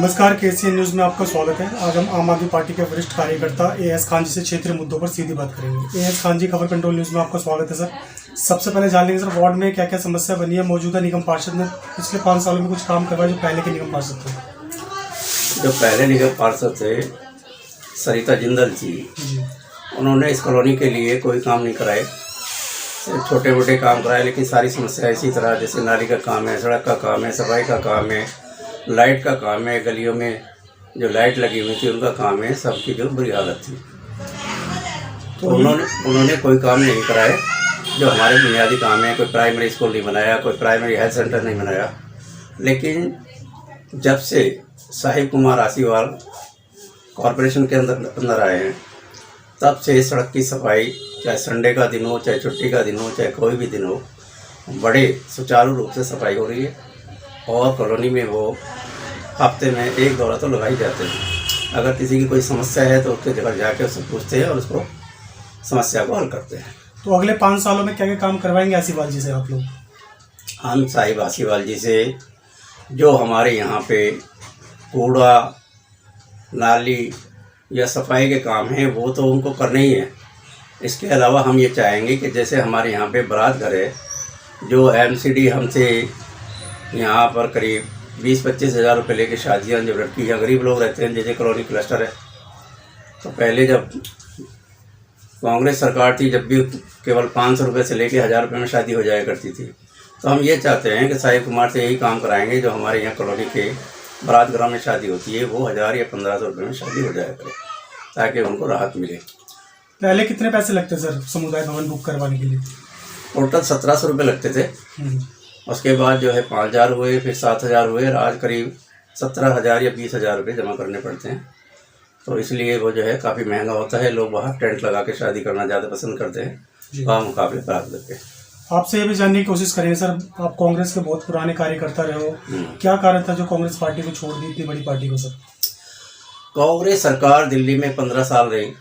नमस्कार, KCN news में आपका स्वागत है। आज हम आम आदमी पार्टी के वरिष्ठ कार्यकर्ता एएस खान जी से क्षेत्रीय मुद्दों पर सीधी बात करेंगे। एएस खान जी, खबर कंट्रोल न्यूज़ में आपका स्वागत है सर। सबसे पहले जान लेंगे सर, वार्ड में क्या क्या समस्या बनी है। मौजूदा निगम पार्षद ने पिछले 5 सालों में कुछ काम करवाया जो पहले के निगम पार्षद थे? जो पहले निगम पार्षद थे सरिता जिंदल जी, उन्होंने इस कॉलोनी के लिए कोई काम नहीं कराए, सिर्फ छोटे मोटे काम कराए, लेकिन सारी समस्या इसी तरह, जैसे नाली का काम है, सड़क का काम है, सफाई का काम है, लाइट का काम है, गलियों में जो लाइट लगी हुई थी उनका काम है, सबकी जो बुरी हालत थी। तो उन्होंने कोई काम नहीं कराए जो हमारे बुनियादी काम है। कोई प्राइमरी स्कूल नहीं बनाया, कोई प्राइमरी हेल्थ सेंटर नहीं बनाया। लेकिन जब से साहिब कुमार आसीवाल कॉरपोरेशन के अंदर आए हैं, तब से सड़क की सफाई, चाहे संडे का दिन हो, चाहे छुट्टी का दिन हो, चाहे कोई भी दिन हो, बड़े सुचारू रूप से सफाई हो रही है। और कॉलोनी में वो हफ्ते में एक दौरा तो लगाई जाते हैं। अगर किसी की कोई समस्या है तो उसके जगह जाके उससे पूछते हैं और उसको समस्या को हल करते हैं। तो अगले 5 सालों में क्या क्या काम करवाएंगे आसीवाल जी से आप लोग? हम साहिब आसीवाल जी से जो हमारे यहाँ पे कूड़ा, नाली या सफाई के काम हैं वो तो उनको करने ही है। इसके अलावा हम ये चाहेंगे कि जैसे हमारे यहाँ पे बारात घर है, जो एमसीडी हमसे यहाँ पर करीब 20-25 हज़ार रुपये लेके शादियाँ, जो लड़की या गरीब लोग रहते हैं, जैसे कॉलोनी क्लस्टर है, तो पहले जब कांग्रेस सरकार थी, जब भी केवल 500 रुपये से लेके 1000 रुपये में शादी हो जाया करती थी। तो हम ये चाहते हैं कि साहिब कुमार से यही काम कराएंगे, जो हमारे यहाँ कॉलोनी के बारात घरों में शादी होती है वो 1000 या 1500 रुपये में शादी हो जाया करे, ताकि उनको राहत मिले। पहले कितने पैसे लगते सर समुदाय भवन बुक करवाने के लिए? टोटल 1700 रुपये लगते थे। उसके बाद जो है 5000 हुए, फिर 7000 हुए, और आज करीब 17000 या 20000 रुपये जमा करने पड़ते हैं। तो इसलिए वो जो है काफ़ी महंगा होता है। लोग बाहर टेंट लगा के शादी करना ज़्यादा पसंद करते हैं वहाँ मुकाबले बारात घर के। आपसे ये भी जानने की कोशिश करेंगे सर, आप कांग्रेस के बहुत पुराने कार्यकर्ता रहे हो, क्या कारण था जो कांग्रेस पार्टी को छोड़ दी, इतनी बड़ी पार्टी को सर? कांग्रेस सरकार दिल्ली में 15 साल रही।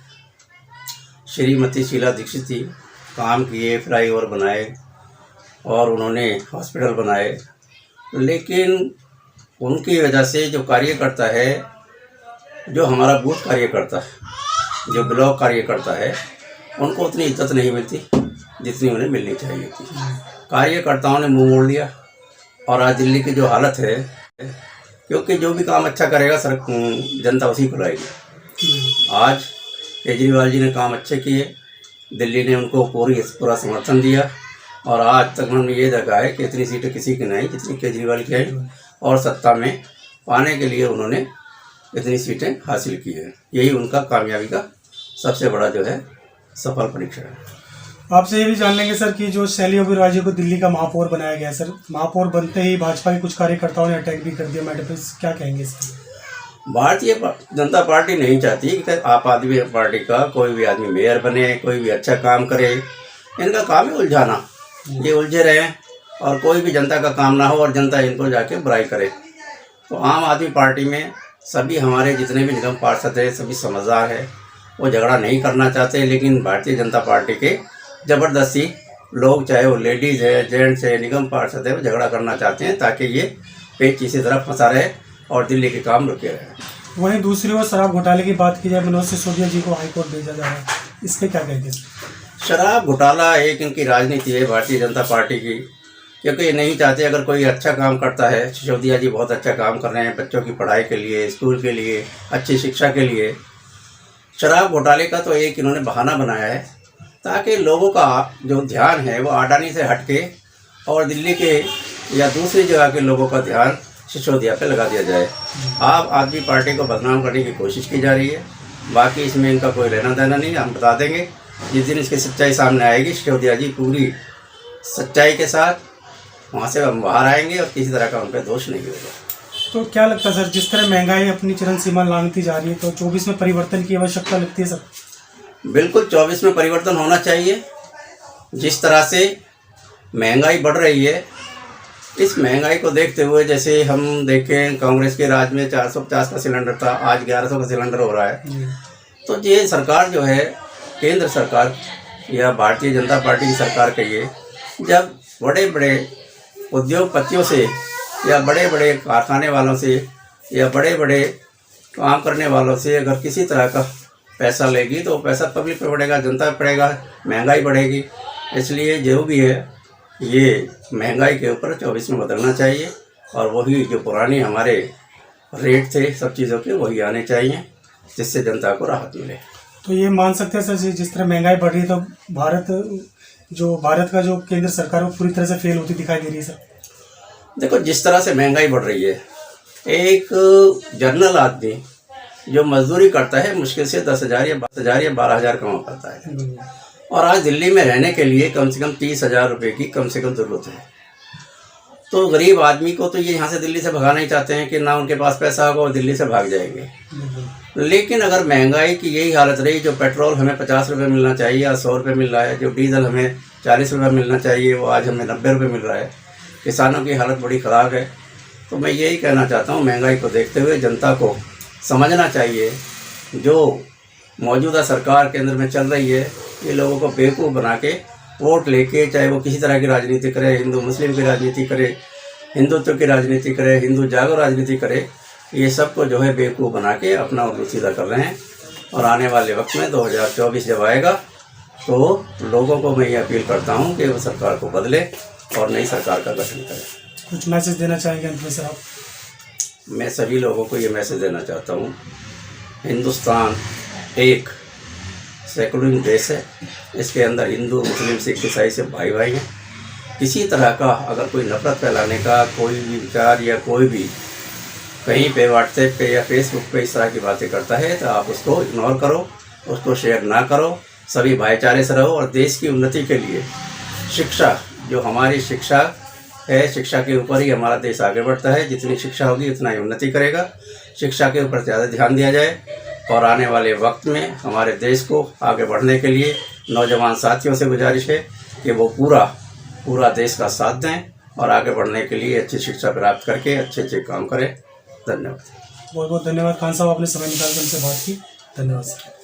श्रीमती शीला दीक्षित थी, काम किए, फ्लाईओवर बनाए और उन्होंने हॉस्पिटल बनाए, लेकिन उनकी वजह से जो कार्यकर्ता है, जो हमारा बूथ कार्यकर्ता है, जो ब्लॉक कार्यकर्ता है, उनको उतनी इज्जत नहीं मिलती जितनी उन्हें मिलनी चाहिए थी। कार्यकर्ताओं ने मुंह मोड़ दिया और आज दिल्ली की जो हालत है, क्योंकि जो भी काम अच्छा करेगा सर जनता उसी को लाएगी। आज केजरीवाल जी ने काम अच्छे किए, दिल्ली ने उनको पूरा समर्थन दिया और आज तक हमने ये देखा है कि इतनी सीटें किसी की नहीं जितनी केजरीवाल की आई, और सत्ता में पाने के लिए उन्होंने इतनी सीटें हासिल की है। यही उनका कामयाबी का सबसे बड़ा जो है सफल परीक्षण है। आपसे ये भी जान लेंगे सर कि जो शैली ओबेरॉय जी को दिल्ली का महापौर बनाया गया सर, महापौर बनते ही भाजपा के कुछ कार्यकर्ताओं ने अटैक भी कर दिया मैडम पे, क्या कहेंगे इसके? भारतीय जनता पार्टी नहीं चाहती कि आप आदमी पार्टी का कोई भी आदमी मेयर बने, कोई भी अच्छा काम करे। इनका काम है उलझाना, ये उलझे रहे और कोई भी जनता का काम ना हो और जनता इनको जाके बुराई करे। तो आम आदमी पार्टी में सभी हमारे जितने भी निगम पार्षद हैं सभी समझदार है, वो झगड़ा नहीं करना चाहते। लेकिन भारतीय जनता पार्टी के ज़बरदस्ती लोग, चाहे वो लेडीज़ है, जेंट्स है, निगम पार्षद है, वो झगड़ा करना चाहते हैं ताकि ये पेच इसी तरफ फंसा रहे और दिल्ली के काम रुके रहे। वहीं दूसरी ओर शराब घोटाले की बात की जाए, मनोज सिसोदिया जी को हाईकोर्ट भेजा जा रहा है, इसके क्या कहेंगे? शराब घोटाला एक इनकी राजनीति है भारतीय जनता पार्टी की, क्योंकि ये नहीं चाहते अगर कोई अच्छा काम करता है। सिसोदिया जी बहुत अच्छा काम कर रहे हैं बच्चों की पढ़ाई के लिए, स्कूल के लिए, अच्छी शिक्षा के लिए। शराब घोटाले का तो एक इन्होंने बहाना बनाया है ताकि लोगों का जो ध्यान है वो अडानी से हटके और दिल्ली के या दूसरी जगह के लोगों का ध्यान सिसोदिया पे लगा दिया जाए। आप आदमी पार्टी को बदनाम करने की कोशिश की जा रही है, बाकी इसमें इनका कोई लेना देना नहीं। हम बता देंगे जिस दिन इसकी सच्चाई सामने आएगी, सिसोदिया जी पूरी सच्चाई के साथ वहाँ से हम बाहर आएंगे और किसी तरह का उन पर दोष नहीं होगा। तो क्या लगता है सर, जिस तरह महंगाई अपनी चरम सीमा लांघती जा रही है, तो 24 में परिवर्तन की आवश्यकता लगती है सर? बिल्कुल 24 में परिवर्तन होना चाहिए। जिस तरह से महंगाई बढ़ रही है, इस महंगाई को देखते हुए, जैसे हम देखें कांग्रेस के राज में 450 का सिलेंडर था, आज 1100 का सिलेंडर हो रहा है। तो ये सरकार जो है, केंद्र सरकार या भारतीय जनता पार्टी की सरकार कहिए, जब बड़े बड़े उद्योगपतियों से या बड़े बड़े कारखाने वालों से या बड़े बड़े काम करने वालों से अगर किसी तरह का पैसा लेगी तो पैसा पब्लिक पे पड़ेगा, जनता पे पड़ेगा, महंगाई बढ़ेगी। इसलिए जो भी है ये महंगाई के ऊपर 24 में बदलना चाहिए और वही जो पुराने हमारे रेट थे सब चीज़ों के वही आने चाहिए, जिससे जनता को राहत मिले। तो ये मान सकते हैं सर जी, जिस तरह महंगाई बढ़ रही है तो भारत का जो केंद्र सरकार है वो पूरी तरह से फेल होती दिखाई दे रही है सर। देखो, जिस तरह से महंगाई बढ़ रही है, एक जनरल आदमी जो मजदूरी करता है मुश्किल से 10,000 या 12,000 या 12,000 कमा पाता है, और आज दिल्ली में रहने के लिए कम से कम 30,000 रुपये की कम से कम ज़रूरत है। तो गरीब आदमी को तो ये यहाँ से दिल्ली से भगाना ही चाहते हैं कि ना उनके पास पैसा होगा और दिल्ली से भाग जाएंगे। लेकिन अगर महंगाई की यही हालत रही, जो पेट्रोल हमें 50 रुपये मिलना चाहिए या 100 रुपये मिल रहा है, जो डीजल हमें 40 रुपये मिलना चाहिए वो आज हमें 90 रुपये मिल रहा है, किसानों की हालत बड़ी ख़राब है। तो मैं यही कहना चाहता हूँ, महंगाई को देखते हुए जनता को समझना चाहिए जो मौजूदा सरकार केंद्र में चल रही है ये लोगों को बेवकूफ़ बना के वोट लेके, चाहे वो किसी तरह की राजनीति करे, हिंदू मुस्लिम की राजनीति करे, हिंदुत्व की राजनीति करे, हिंदू जागो राजनीति करे, ये सब को जो है बेवकूफ़ बना के अपना उल्लू सीधा कर रहे हैं। और आने वाले वक्त में 2024 जब आएगा तो लोगों को मैं ये अपील करता हूँ कि वो सरकार को बदले और नई सरकार का गठन करें। कुछ मैसेज देना चाहेंगे अंत में सर आप? मैं सभी लोगों को ये मैसेज देना चाहता हूँ, हिंदुस्तान एक सेकुलर देश है, इसके अंदर हिंदू मुस्लिम सिख ईसाई से भाई भाई हैं। किसी तरह का अगर कोई नफरत फैलाने का कोई भी विचार या कोई भी कहीं पे व्हाट्सएप पे या फेसबुक पे इस तरह की बातें करता है तो आप उसको इग्नोर करो, उसको शेयर ना करो, सभी भाईचारे से रहो। और देश की उन्नति के लिए शिक्षा, जो हमारी शिक्षा है, शिक्षा के ऊपर ही हमारा देश आगे बढ़ता है। जितनी शिक्षा होगी उतना ही उन्नति करेगा। शिक्षा के ऊपर ज़्यादा ध्यान दिया जाए और आने वाले वक्त में हमारे देश को आगे बढ़ने के लिए नौजवान साथियों से गुजारिश है कि वो पूरा देश का साथ दें और आगे बढ़ने के लिए अच्छी शिक्षा प्राप्त करके अच्छे काम करें। धन्यवाद। बहुत बहुत धन्यवाद खान साहब, आपने समय निकाल कर हमसे बात की। धन्यवाद सर।